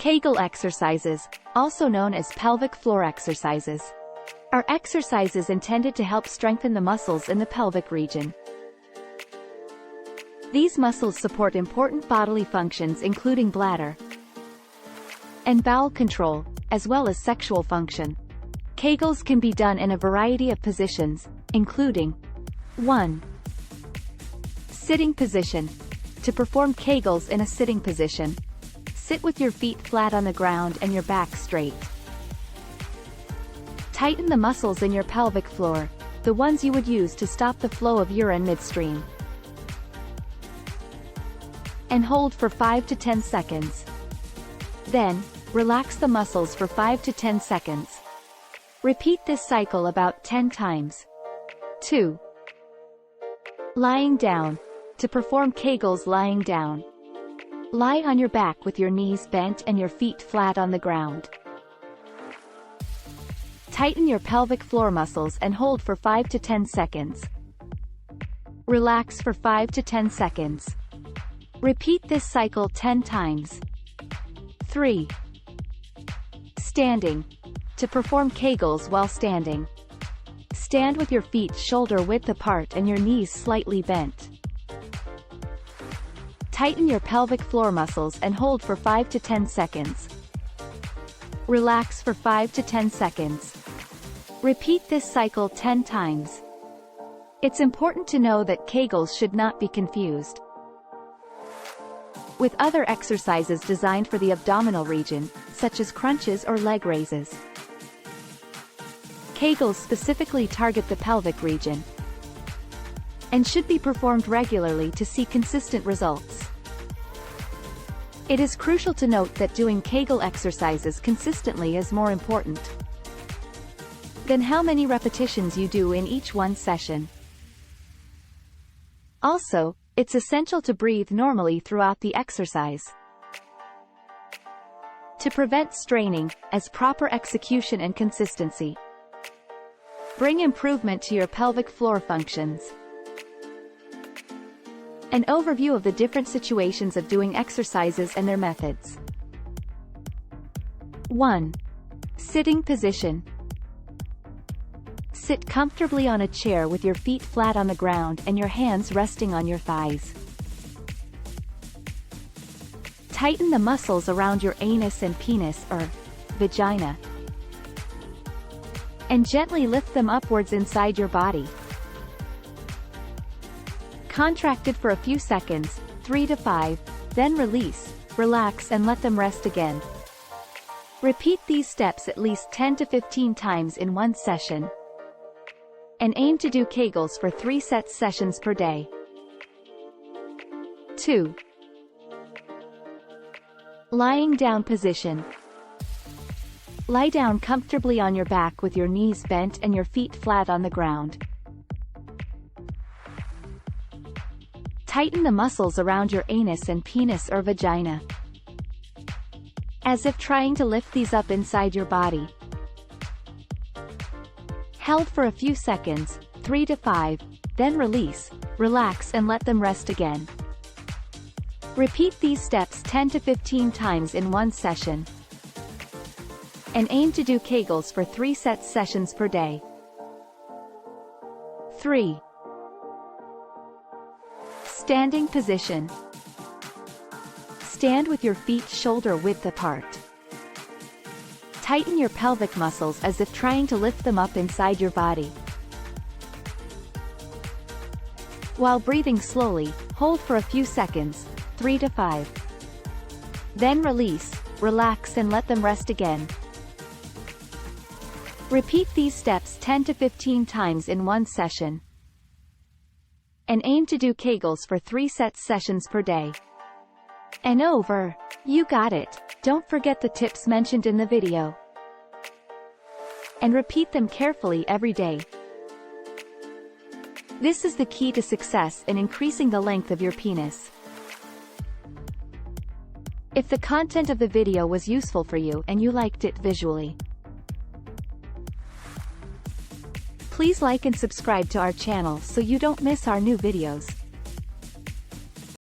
Kegel exercises, also known as pelvic floor exercises, are exercises intended to help strengthen the muscles in the pelvic region. These muscles support important bodily functions including bladder and bowel control, as well as sexual function. Kegels can be done in a variety of positions, including 1. Sitting position. To perform Kegels in a sitting position, sit with your feet flat on the ground and your back straight. Tighten the muscles in your pelvic floor, the ones you would use to stop the flow of urine midstream. And hold for 5 to 10 seconds. Then, relax the muscles for 5 to 10 seconds. Repeat this cycle about 10 times. 2. Lying down. To perform Kegels lying down, lie on your back with your knees bent and your feet flat on the ground. Tighten your pelvic floor muscles and hold for 5 to 10 seconds. Relax for 5 to 10 seconds. Repeat this cycle 10 times. 3. Standing. To perform Kegels while standing, stand with your feet shoulder width apart and your knees slightly bent. Tighten your pelvic floor muscles and hold for 5 to 10 seconds. Relax for 5 to 10 seconds. Repeat this cycle 10 times. It's important to know that Kegels should not be confused with other exercises designed for the abdominal region, such as crunches or leg raises. Kegels specifically target the pelvic region and should be performed regularly to see consistent results. It is crucial to note that doing Kegel exercises consistently is more important than how many repetitions you do in each one session. Also, it's essential to breathe normally throughout the exercise to prevent straining, as proper execution and consistency bring improvement to your pelvic floor functions. An overview of the different situations of doing exercises and their methods. 1. Sitting position. Sit comfortably on a chair with your feet flat on the ground and your hands resting on your thighs. Tighten the muscles around your anus and penis or vagina, and gently lift them upwards inside your body. Contract it for a few seconds, 3 to 5, then release, relax and let them rest again. Repeat these steps at least 10 to 15 times in one session, and aim to do Kegels for 3 set sessions per day. 2. Lying down position. Lie down comfortably on your back with your knees bent and your feet flat on the ground. Tighten the muscles around your anus and penis or vagina, as if trying to lift these up inside your body. Held for a few seconds, 3 to 5, then release, relax and let them rest again. Repeat these steps 10 to 15 times in one session, and aim to do Kegels for 3 set sessions per day. 3. Standing position. Stand with your feet shoulder width apart. Tighten your pelvic muscles as if trying to lift them up inside your body. While breathing slowly, hold for a few seconds, 3 to 5. Then release, relax and let them rest again. Repeat these steps 10 to 15 times in one session, and aim to do Kegels for 3 set sessions per day. And over. You got it. Don't forget the tips mentioned in the video, and repeat them carefully every day. This is the key to success in increasing the length of your penis. If the content of the video was useful for you and you liked it visually, please like and subscribe to our channel so you don't miss our new videos.